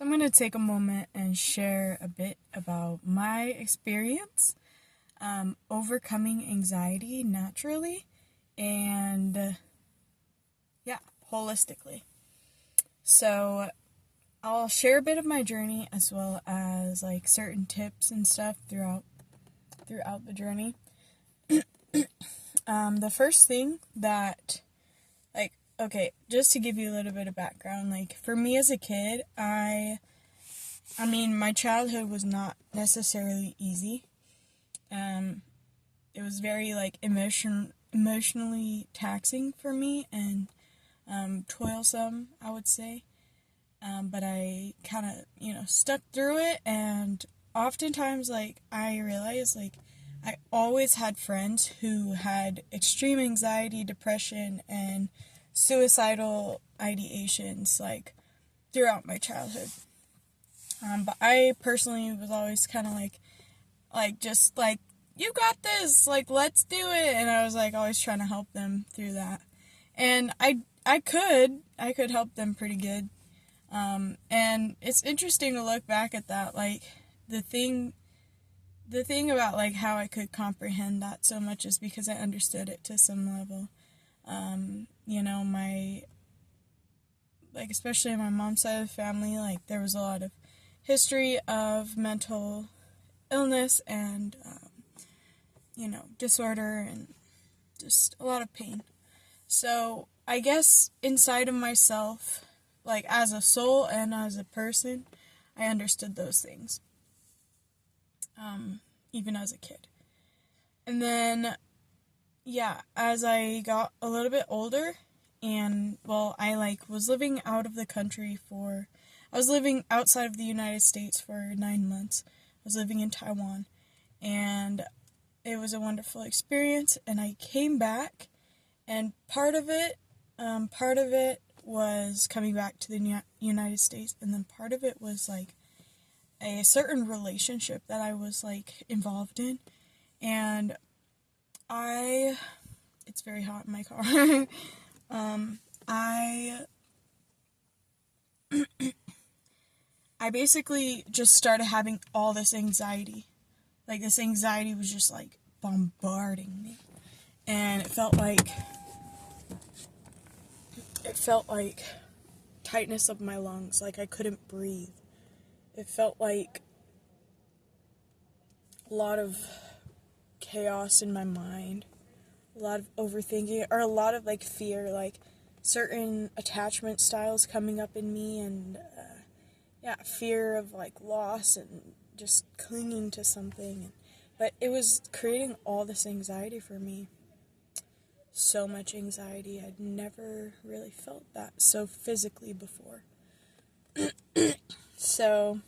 I'm going to take a moment and share a bit about my experience overcoming anxiety naturally and, yeah, holistically. So, I'll share a bit of my journey as well as like certain tips and stuff throughout the journey. The first thing that okay, just to give you a little bit of background, like for me as a kid, I mean, my childhood was not necessarily easy. Um, it was very like emotionally taxing for me and toilsome, I would say. But I kind of, stuck through it, and oftentimes, like, I realized, like, I always had friends who had extreme anxiety, depression, and suicidal ideations, like, throughout my childhood. But I personally was always kind of just like, you got this, like, let's do it, and I was, like, always trying to help them through that. And I could help them pretty good. And it's interesting to look back at that, like, the thing about, like, how I could comprehend that so much is because I understood it to some level. My, like, especially my mom's side of the family, like, there was a lot of history of mental illness and, disorder and just a lot of pain. So, I guess inside of myself, like, as a soul and as a person, I understood those things, even as a kid. And then, yeah, as I got a little bit older, and, well, I, like, was living out of the country I was living outside of the United States for 9 months. I was living in Taiwan, and it was a wonderful experience, and I came back, and part of it was coming back to the United States, and then part of it was, like, a certain relationship that I was, like, involved in, and it's very hot in my car. I I basically just started having all this anxiety. Like, this anxiety was just, like, bombarding me, and it felt like tightness of my lungs, like I couldn't breathe. It felt like a lot of chaos in my mind, a lot of overthinking, or a lot of, like, fear, like certain attachment styles coming up in me, and fear of, like, loss and just clinging to something. But it was creating all this anxiety for me. So much anxiety. I'd never really felt that so physically before. So,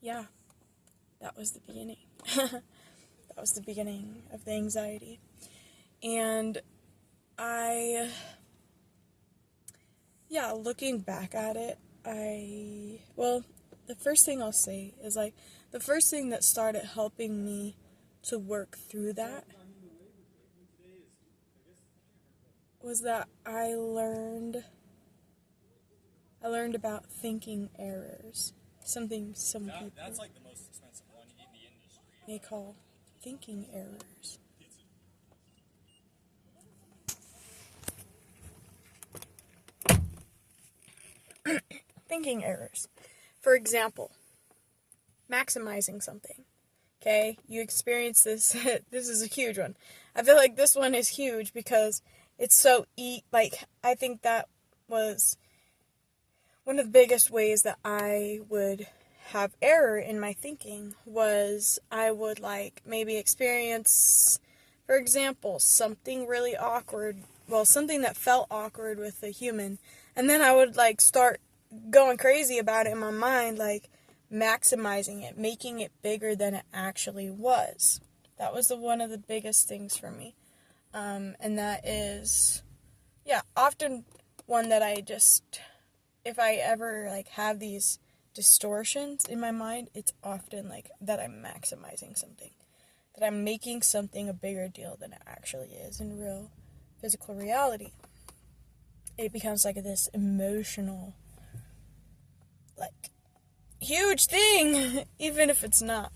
yeah, that was the beginning. That was the beginning of the anxiety. And looking back at it, the first thing I'll say is, like, the first thing that started helping me to work through that was that I learned about thinking errors. Something some people That's like the most expensive one in the industry. may call thinking errors. Thinking errors. For example, maximizing something. Okay, you experience this. This is a huge one. I feel like this one is huge because it's so I think that was one of the biggest ways that I would have error in my thinking was I would, like, maybe experience, for example, something really awkward, something that felt awkward with a human, and then I would, like, start going crazy about it in my mind, like, maximizing it, making it bigger than it actually was. That was one of the biggest things for me. And that is, often one that I just, if I ever, like, have these distortions in my mind, it's often, like, that I'm maximizing something. That I'm making something a bigger deal than it actually is in real physical reality. It becomes, like, this emotional, like, huge thing, even if it's not.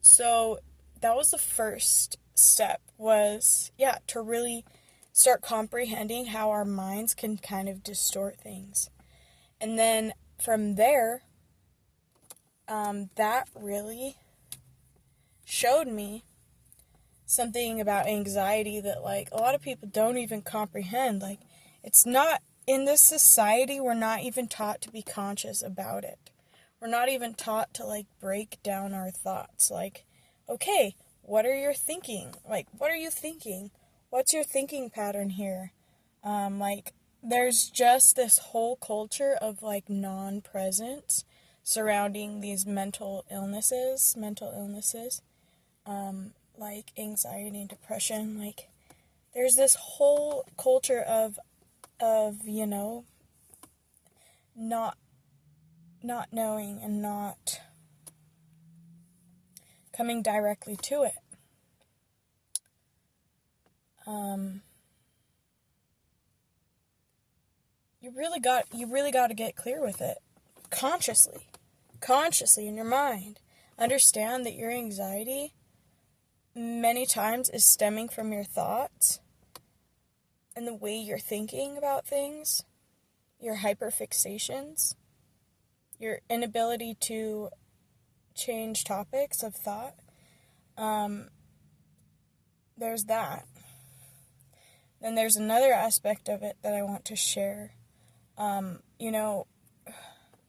So that was the first step, was, yeah, to really start comprehending how our minds can kind of distort things. And then from there, that really showed me something about anxiety that, like, a lot of people don't even comprehend. Like, it's not, in this society, we're not even taught to be conscious about it. We're not even taught to, like, break down our thoughts. Like, okay, what are you thinking? Like, what are you thinking? What's your thinking pattern here? Like, there's just this whole culture of, like, non-presence surrounding these mental illnesses, like anxiety and depression. Like, there's this whole culture of you know, not knowing and not coming directly to it. You really got to get clear with it consciously in your mind. Understand that your anxiety many times is stemming from your thoughts and the way you're thinking about things, your hyperfixations, your inability to change topics of thought. There's that. Then there's another aspect of it that I want to share. You know,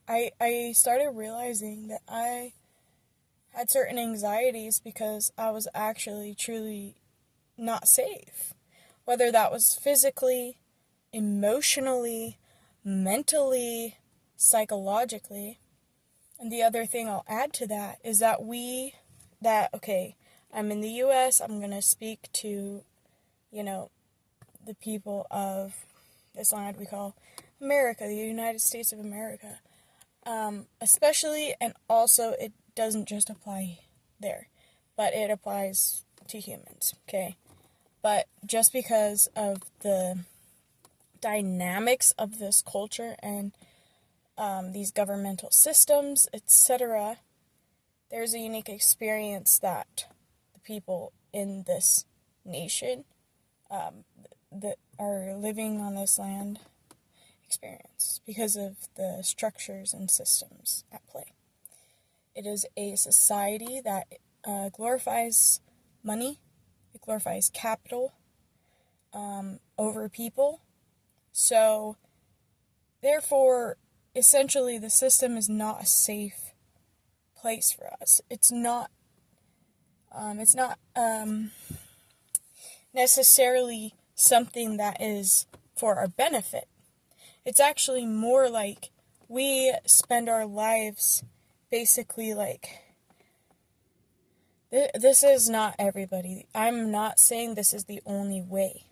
I started realizing that I had certain anxieties because I was actually truly not safe. Whether that was physically, emotionally, mentally, psychologically. And the other thing I'll add to that is that okay, I'm in the U.S., I'm going to speak to, you know, the people of this land we call America, the United States of America. Especially, and also, it doesn't just apply there, but it applies to humans, okay? But just because of the dynamics of this culture and these governmental systems, etc., there's a unique experience that the people in this nation that are living on this land experience because of the structures and systems at play. It is a society that glorifies money, it glorifies capital over people. So, therefore, essentially, the system is not a safe place for us. It's not necessarily something that is for our benefit. It's actually more like we spend our lives basically like, this is not everybody. I'm not saying this is the only way.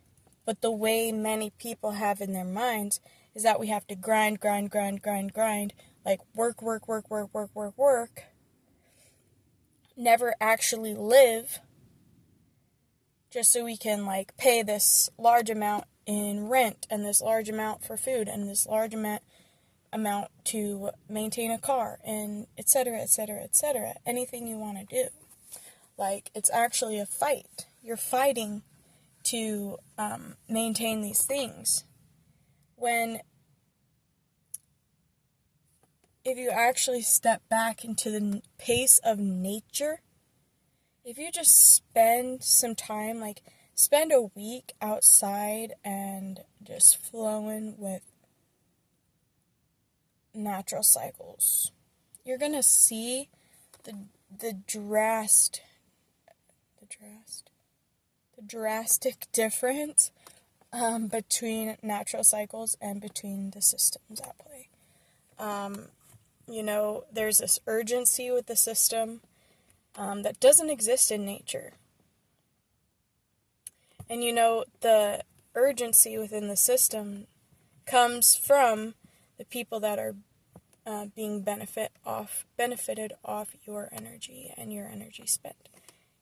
But the way many people have in their minds is that we have to grind, like work, never actually live, just so we can, like, pay this large amount in rent, and this large amount for food, and this large amount to maintain a car, and etc., anything you want to do. Like, it's actually a fight. You're fighting to maintain these things. When, if you actually step back into the pace of nature, if you just spend some time, like, spend a week outside and just flowing with natural cycles, you're gonna see the drastic difference between natural cycles and between the systems at play. You know, there's this urgency with the system that doesn't exist in nature. And, you know, the urgency within the system comes from the people that are being benefited off your energy and your energy spent,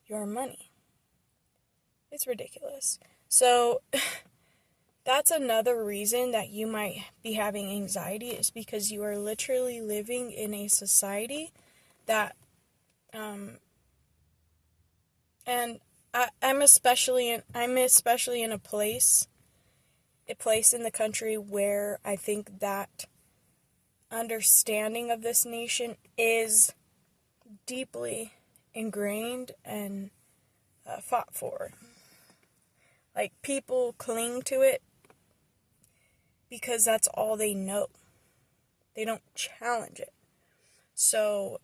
your money. It's ridiculous. So, that's another reason that you might be having anxiety, is because you are literally living in a society that, and I'm especially in a place in the country where I think that understanding of this nation is deeply ingrained and fought for. Like, people cling to it because that's all they know. They don't challenge it. So,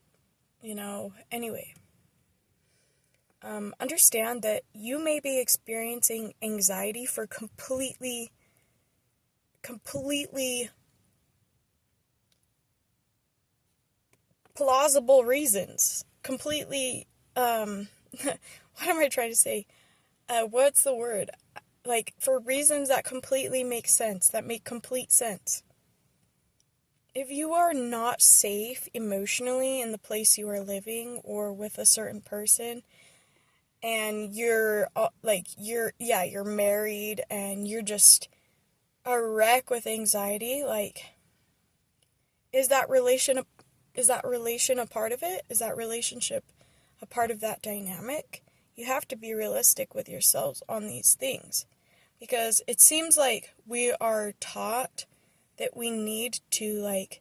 anyway, understand that you may be experiencing anxiety for completely plausible reasons. Completely, what am I trying to say? What's the word? Like, for reasons that completely make sense, that make complete sense. If you are not safe emotionally in the place you are living or with a certain person, and you're married and you're just a wreck with anxiety, like, is that relation a part of it? Is that relationship a part of that dynamic? You have to be realistic with yourselves on these things, because it seems like we are taught that we need to, like,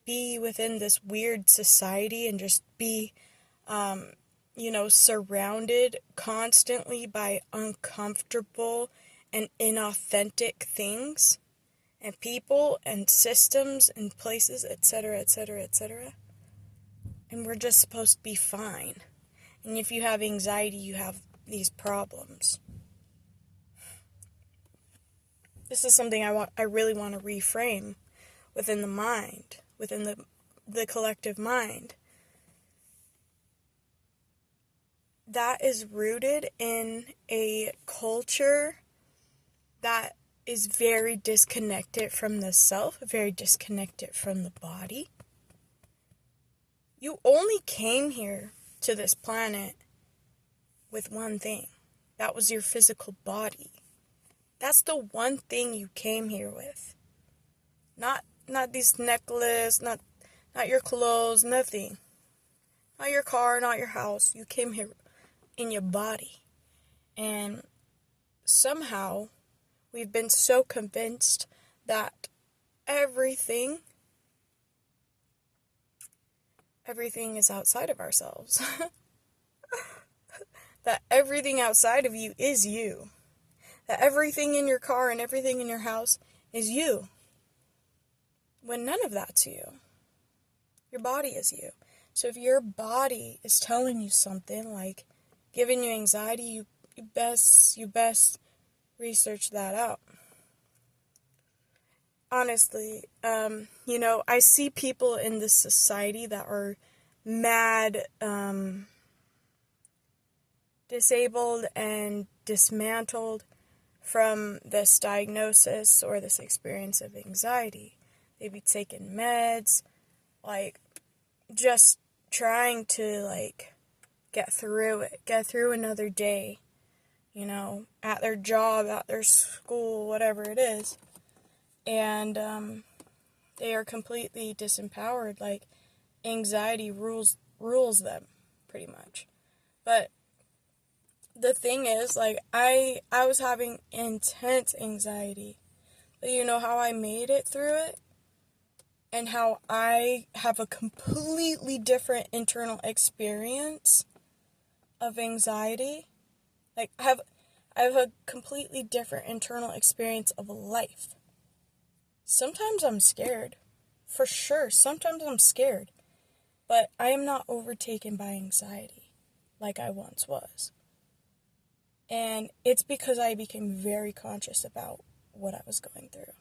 be within this weird society and just be, surrounded constantly by uncomfortable and inauthentic things and people and systems and places, etc., etc., etc. And we're just supposed to be fine. And if you have anxiety, you have these problems. This is something I really want to reframe within the mind, within the collective mind. That is rooted in a culture that is very disconnected from the self, very disconnected from the body. You only came here to this planet with one thing. That was your physical body. That's the one thing you came here with. Not this necklace, not your clothes, nothing. Not your car, not your house. You came here in your body. And somehow we've been so convinced that everything is outside of ourselves. That everything outside of you is you. That everything in your car and everything in your house is you. When none of that's you. Your body is you. So if your body is telling you something, like giving you anxiety, you best research that out. Honestly, I see people in this society that are mad, disabled and dismantled from this diagnosis or this experience of anxiety. They be taking meds, like, just trying to, like, get through another day, at their job, at their school, whatever it is. And they are completely disempowered. Like, anxiety rules them, pretty much. But the thing is, like, I was having intense anxiety. But you know how I made it through it? And how I have a completely different internal experience of anxiety. Like, I have a completely different internal experience of life. Sometimes I'm scared. For sure, sometimes I'm scared. But I am not overtaken by anxiety like I once was. And it's because I became very conscious about what I was going through.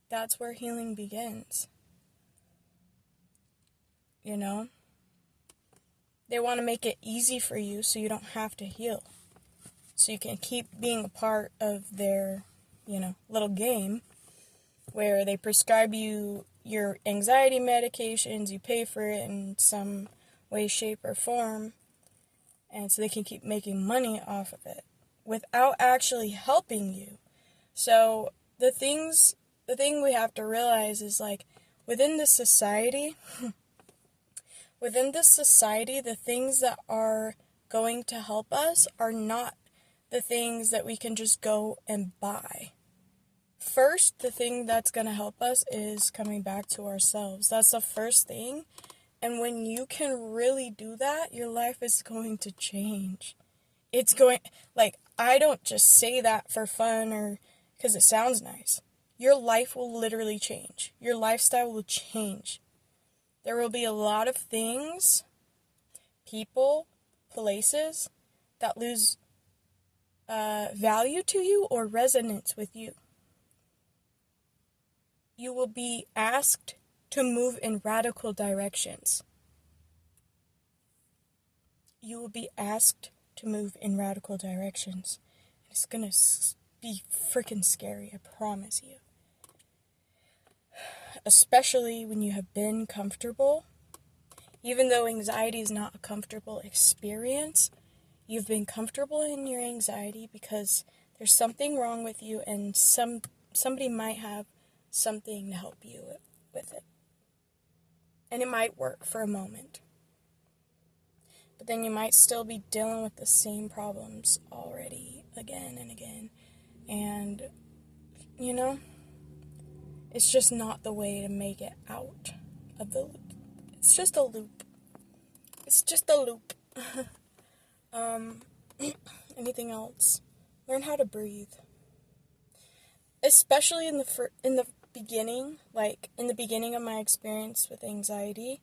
That's where healing begins. They want to make it easy for you so you don't have to heal. So you can keep being a part of their, little game where they prescribe you your anxiety medications, you pay for it in some way, shape, or form, and so they can keep making money off of it without actually helping you So the thing we have to realize is, like, within this society, the things that are going to help us are not the things that we can just go and buy. First, the thing that's going to help us is coming back to ourselves. That's the first thing. And when you can really do that, your life is going to change. It's going, like, I don't just say that for fun or because it sounds nice. Your life will literally change. Your lifestyle will change. There will be a lot of things, people, places that lose value to you or resonance with you. You will be asked to move in radical directions. You will be asked to move in radical directions. It's gonna be freaking scary, I promise you. Especially when you have been comfortable. Even though anxiety is not a comfortable experience, you've been comfortable in your anxiety because there's something wrong with you, and somebody might have something to help you with it. And it might work for a moment. But then you might still be dealing with the same problems already again and again. And, you know, it's just not the way to make it out of the loop. It's just a loop. It's just a loop. Anything else? Learn how to breathe. Especially in the beginning, like in the beginning of my experience with anxiety,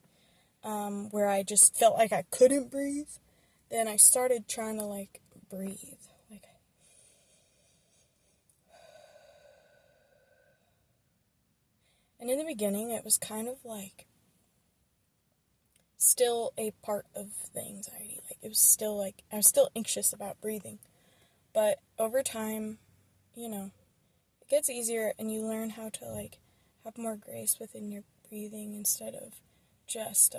where I just felt like I couldn't breathe, then I started trying to, like, breathe. Like, and in the beginning, it was kind of like still a part of the anxiety. Like, it was still like, I was still anxious about breathing. But over time, you know, it gets easier and you learn how to, like, have more grace within your breathing instead of just,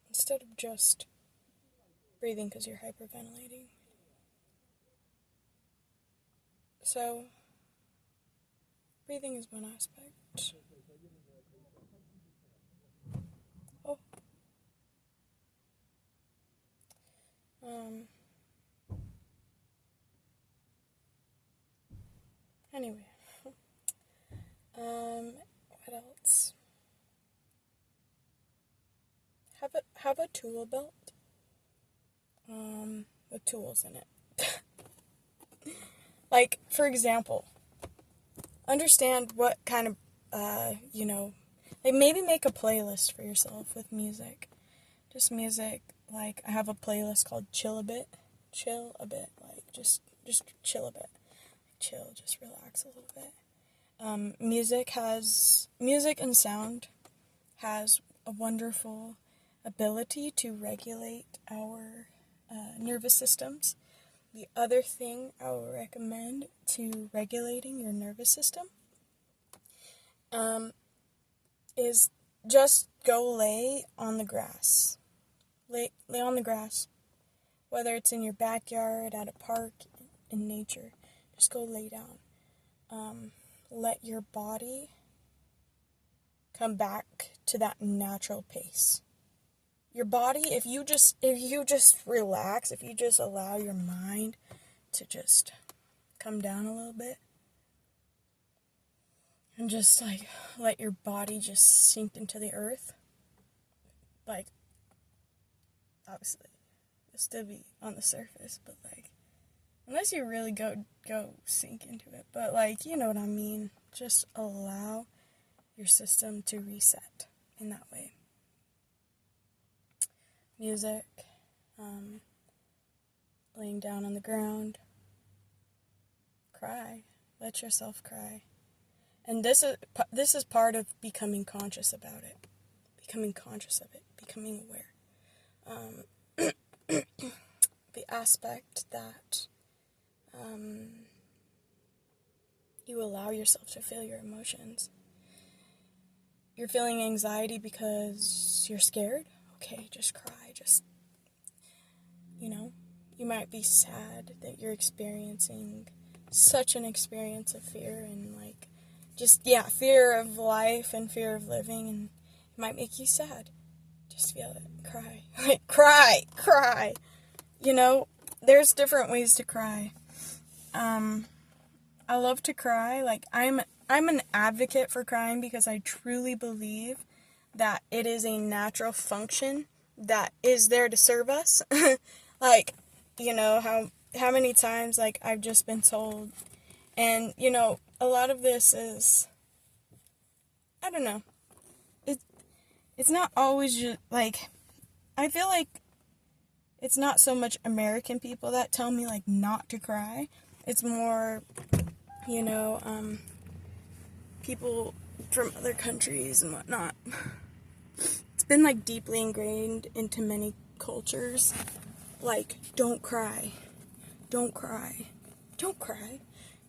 instead of just breathing because you're hyperventilating. So, breathing is one aspect. Oh. Anyway. What else? Have a tool belt. With tools in it. Like, for example, understand what kind of, like, maybe make a playlist for yourself with music. Just music. Like, I have a playlist called Chill a Bit. Chill a bit. Like, just chill a bit. Chill, just relax a little bit. Music and sound has a wonderful ability to regulate our nervous systems. The other thing I would recommend to regulating your nervous system is just go lay on the grass. Lay on the grass. Whether it's in your backyard, at a park, in nature. Just go lay down. Let your body come back to that natural pace. Your body, if you just relax, if you just allow your mind to just come down a little bit, and just, like, let your body just sink into the earth, like, obviously, it'll still be on the surface, but, like, unless you really go sink into it, but, like, you know what I mean, just allow your system to reset in that way. Music, laying down on the ground, cry, let yourself cry. And this is part of becoming conscious about it, becoming conscious of it, becoming aware. The aspect that you allow yourself to feel your emotions. You're feeling anxiety because you're scared? Okay, just cry. Just, you might be sad that you're experiencing such an experience of fear and like just fear of life and fear of living, and it might make you sad. Just feel it. Cry. Like cry. You know, there's different ways to cry. I love to cry. Like I'm an advocate for crying because I truly believe that it is a natural function that is there to serve us. Like, you know, how many times, like, I've just been told, and, you know, a lot of this is, I don't know, it's not always just, like, I feel like it's not so much American people that tell me, like, not to cry. It's more, you know, people from other countries and whatnot. It's been, like, deeply ingrained into many cultures. Like, don't cry. Don't cry. Don't cry.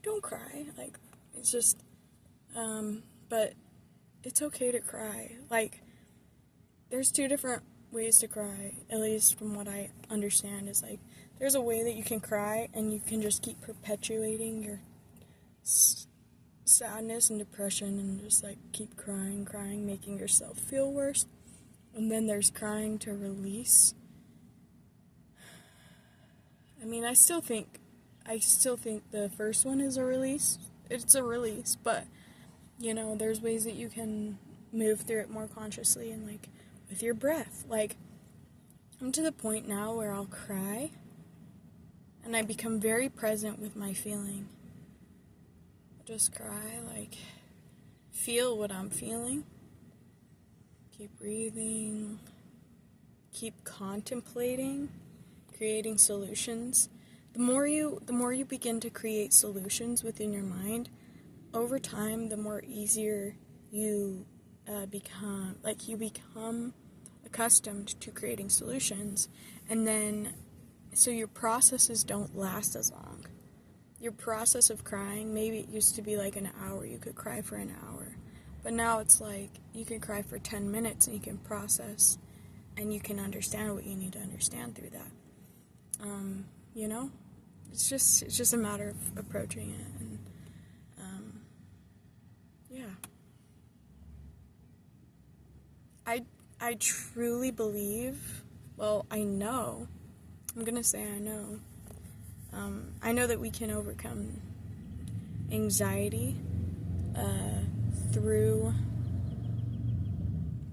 Don't cry. Like, it's just, but it's okay to cry. Like, there's two different ways to cry, at least from what I understand, is, like, there's a way that you can cry and you can just keep perpetuating your sadness and depression and just, like, keep crying, making yourself feel worse. And then there's crying to release. I mean, I still think the first one is a release. It's a release, but, you know, there's ways that you can move through it more consciously and, like, with your breath. Like, I'm to the point now where I'll cry and I become very present with my feeling. I'll just cry, like, feel what I'm feeling. Keep breathing. Keep contemplating. Creating solutions. The more you begin to create solutions within your mind, over time, the more easier you become. Like, you become accustomed to creating solutions, and then so your processes don't last as long. Your process of crying, maybe it used to be like an hour. You could cry for an hour, but now it's like you can cry for 10 minutes and you can process, and you can understand what you need to understand through that. You know, it's just a matter of approaching it, and, I truly believe, well, I know that we can overcome anxiety, through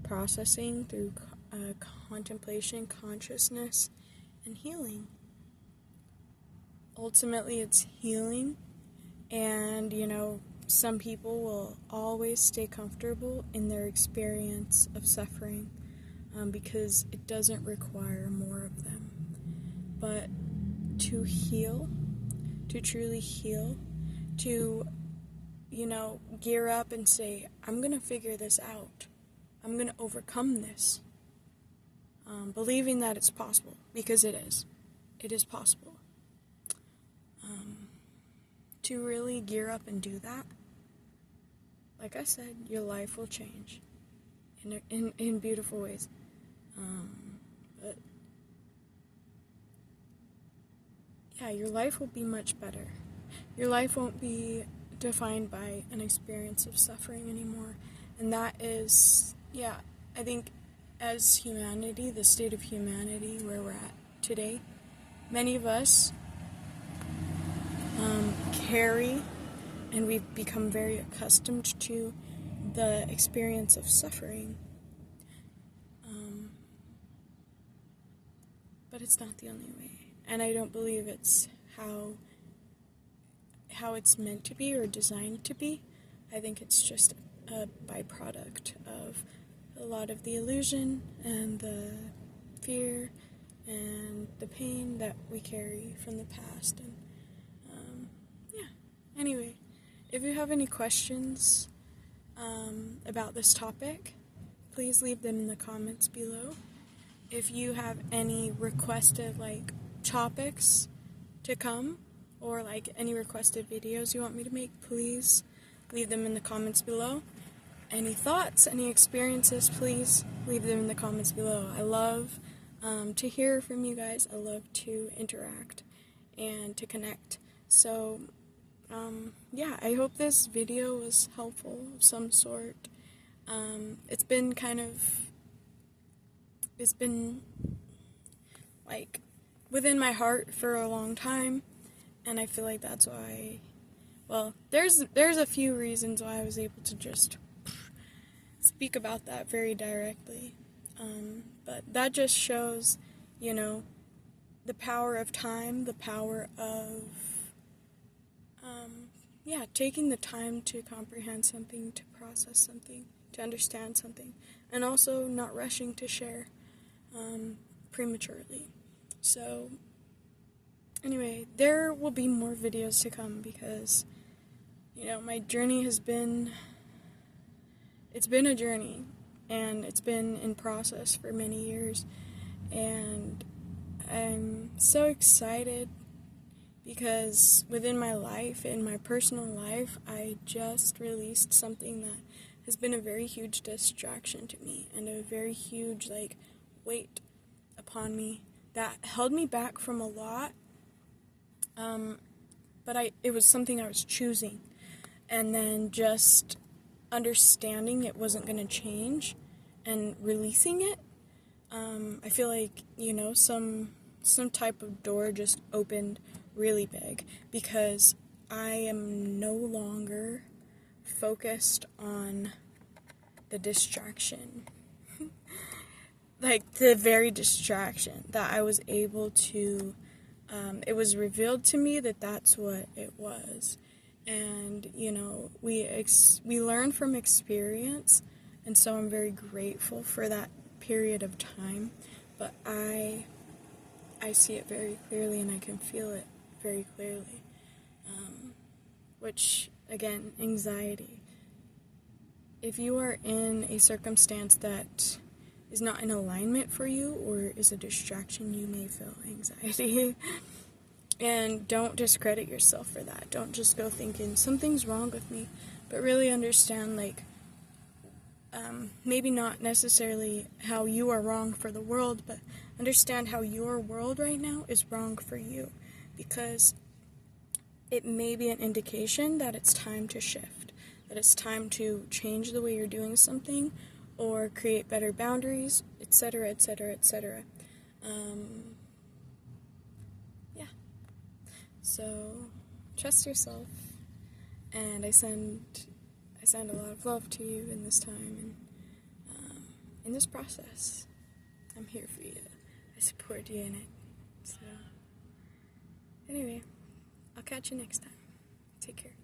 processing, through, contemplation, consciousness, and healing. Ultimately, it's healing, and, you know, some people will always stay comfortable in their experience of suffering, because it doesn't require more of them. But to heal, to truly heal, to, you know, gear up and say, I'm going to figure this out. I'm going to overcome this. Believing that it's possible, because it is. It is possible. To really gear up and do that, like I said, your life will change in beautiful ways. But yeah, your life will be much better. Your life won't be defined by an experience of suffering anymore. And that is, I think as humanity, the state of humanity where we're at today, many of us carry, and we've become very accustomed to the experience of suffering. But it's not the only way. And I don't believe it's how it's meant to be or designed to be. I think it's just a byproduct of a lot of the illusion and the fear and the pain that we carry from the past. And anyway, if you have any questions about this topic, please leave them in the comments below. If you have any requested, like, topics to come, or, like, any requested videos you want me to make, please leave them in the comments below. Any thoughts, any experiences, please leave them in the comments below. I love to hear from you guys. I love to interact and to connect. So, yeah, I hope this video was helpful of some sort. It's been like within my heart for a long time, and I feel like that's why, well, there's a few reasons why I was able to just speak about that very directly. But that just shows, the power of time, the power of, taking the time to comprehend something, to process something, to understand something, and also not rushing to share prematurely. So, anyway, there will be more videos to come because, my journey it's been a journey, and it's been in process for many years, and I'm so excited because within my life, in my personal life, I just released something that has been a very huge distraction to me and a very huge, weight upon me that held me back from a lot, but it was something I was choosing, and then just understanding it wasn't going to change and releasing it, I feel like, some type of door just opened really big because I am no longer focused on the distraction. The very distraction that I was able to, it was revealed to me that that's what it was. And, we learn from experience, and so I'm very grateful for that period of time, but I see it very clearly, and I can feel it very clearly, which, again, anxiety. If you are in a circumstance that is not in alignment for you or is a distraction, you may feel anxiety. And don't discredit yourself for that. Don't just go thinking something's wrong with me, but really understand, maybe not necessarily how you are wrong for the world, but understand how your world right now is wrong for you, because it may be an indication that it's time to shift, that it's time to change the way you're doing something or create better boundaries, etc., etc., etc. So trust yourself, and I send a lot of love to you in this time, and in this process. I'm here for you. I support you in it. So anyway, I'll catch you next time. Take care.